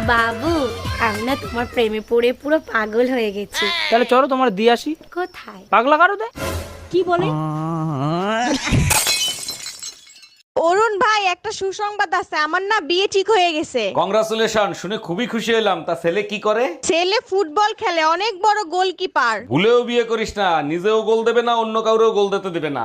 বাবু আমি না তোমার প্রেমে পড়ে পুরো পাগল হয়ে গেছি। তাহলে চলো তোমার দিয়ে আসি। কোথায়? পাগলা কারো দে কি বলে? অরুণ ভাই, একটা সুসংবাদ আছে, আমার না বিয়ে ঠিক হয়ে গেছে। কংগ্রাচুলেশন, শুনে খুবই খুশি হলাম। তা ছেলে কি করে? ছেলে ফুটবল খেলে, অনেক বড় গোলকিপার। ভুলেও বিয়ে করিস না, নিজেও গোল দেবে না, অন্য কাউরেও গোল দিতে দেবে না।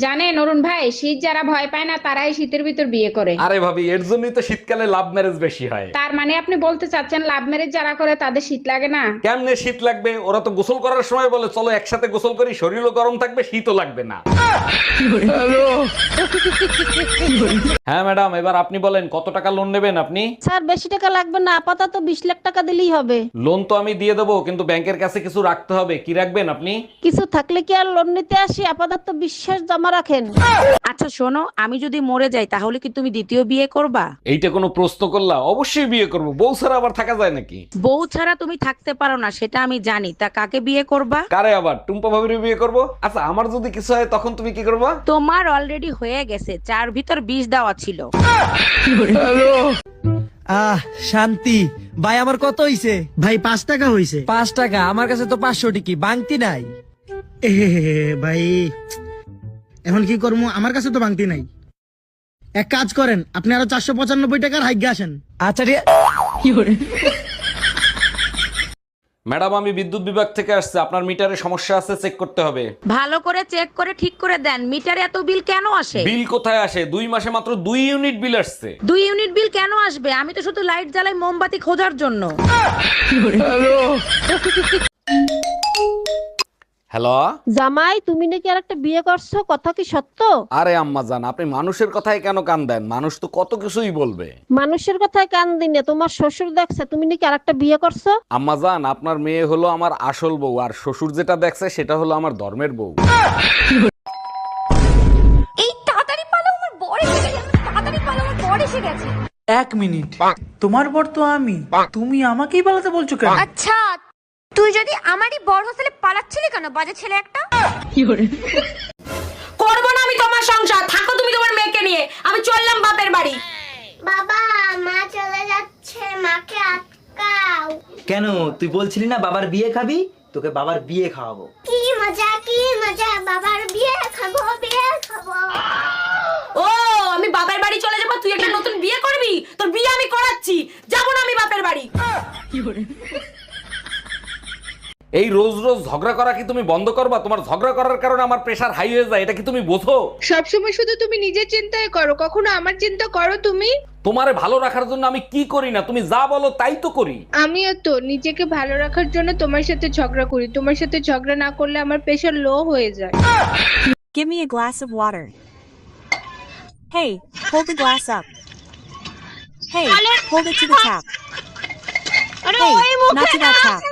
জানেন অরুণ ভাই, শীত যারা ভয় পায় না তারাই শীতের ভিতর বিয়ে করে। আরে ভাবি, এর জন্যই তো শীতকালে লাভ ম্যারেজ বেশি হয়। তার মানে আপনি বলতে চাচ্ছেন লাভ ম্যারেজ যারা করে তাদের শীত লাগে না? কেমনে শীত লাগবে? ওরা তো গোসল করার সময় বলে চলো একসাথে গোসল করি, শরীরও গরম থাকবে, শীতও লাগবে না। হ্যাঁ ম্যাডাম, এবার আপনি বলেন কত টাকা লোন নেবেন আপনি? স্যার বেশি টাকা লাগবে না, আপাতত 20 লাখ টাকা দিলেই হবে। লোন তো আমি দিয়ে দেবো, কিন্তু ব্যাংকের কাছে কিছু রাখতে হবে। কি রাখবেন আপনি? কিছু থাকলে কি আর লোন নিতে আসি? আপাতত বিশ্বাস জমা রাখেন। আচ্ছা শোনো, আমি যদি মরে যাই তাহলে কি তুমি দ্বিতীয় বিয়ে করবা? এইটা কোনো প্রশ্ন করলা? অবশ্যই বিয়ে করব, বউ ছাড়া আবার থাকা যায় নাকি? বউ ছাড়া তুমি থাকতে পারো না সেটা আমি জানি, তা কাকে বিয়ে করবা? কারে আবার? টুম্পা ভাবির বিয়ে করব। আচ্ছা, আমার যদি কিছু হয় তখন তুমি কি করবা? তোমার অলরেডি হয়ে গেছে, 4 ভিতর 20 দেওয়া ছিল। শান্তি ভাই, আমার কত হইছে ভাই? 5 টাকা হইছে। 5 টাকা? আমার কাছে তো 500 টিকি বাংতি নাই। ভাই এখন কি করবো, আমার কাছে তো ভাঙতি নাই। এক কাজ করেন, আপনি আরো 495 টাকার হাইগে আসেন। আচ্ছা ম্যাডাম, আমি বিদ্যুৎ বিভাগ থেকে আসছে, আপনার মিটারে সমস্যা আছে, চেক করতে হবে। ভালো করে চেক করে ঠিক করে দেন। মিটারে এত বিল কেন আসে? বিল কোথায় আসে? 2 মাসে মাত্র 2 ইউনিট বিল আসছে। 2 ইউনিট বিল কেন আসবে? আমি তো শুধু লাইট জ্বালাই মোমবাতি খোঁজার জন্য। হ্যালো জামাই, তুমি নাকি আর একটা বিয়ে করছো, কথা কি সত্য? আরে আম্মা জান, আপনি মানুষের কথায় কেন কান দেন? মানুষ তো কত কিছুই বলবে। মানুষের কথায় কান দিন না, তোমার শ্বশুর দেখছে তুমি নাকি আর একটা বিয়ে করছো। আম্মা জান, আপনার মেয়ে হলো আমার আসল বউ, আর শ্বশুর যেটা দেখছে সেটা হলো আমার ধর্মের বউ। এই তাড়াতাড়ি পালো, আমার বর এসে গেছে। তাড়াতাড়ি পালো, আমার বর এসে গেছে। 1 মিনিট, তোমার বর তো আমি, তুমি আমাকেই পালাতে বলছো কেন? আচ্ছা, তুই যদি আমারই বর হোস্টেলে পালাচ্ছিলি কেন, বাজে ছেলে একটা? করবো না আমি তোমার সংসার, থাকো তুমি তোমার মেয়েকে নিয়ে। আমি চললাম বাপের বাড়ি। বাবা, মা চলে যাচ্ছে, মাকে আটকাও। কেন, তুই বলছিলি না বাবার বিয়ে খাবি? তোকে বাবার বিয়ে খাওয়াবো। কি মজা, কি মজা, বাবার বিয়ে খাবো, বিয়ে খাবো। ও, আমি বাপের বাড়ি চলে যাবো, তুই একটা নতুন বিয়ে করবি? তোর বিয়ে আমি করাচ্ছি, যাবো না আমি বাপের বাড়ি। এই রোজ রোজ ঝগড়া করা কি তুমি বন্ধ করবা? তোমার ঝগড়া করার কারণে আমার প্রেশার হাই হয়ে যায়, এটা কি তুমি বোঝো? সবসময় শুধু তুমি নিজের চিন্তাই করো, কখনো আমার চিন্তা করো তুমি? তোমারে ভালো রাখার জন্য আমি কি করি না? তুমি যা বলো তাই তো করি। আমিও তো নিজেকে ভালো রাখার জন্য তোমার সাথে ঝগড়া করি। তোমার সাথে ঝগড়া না করলে আমার প্রেশার লো হয়ে যায়। Give me a glass of water. Hey, hold the glass up. Hey, hold it to the tap. Hey, not to that tap.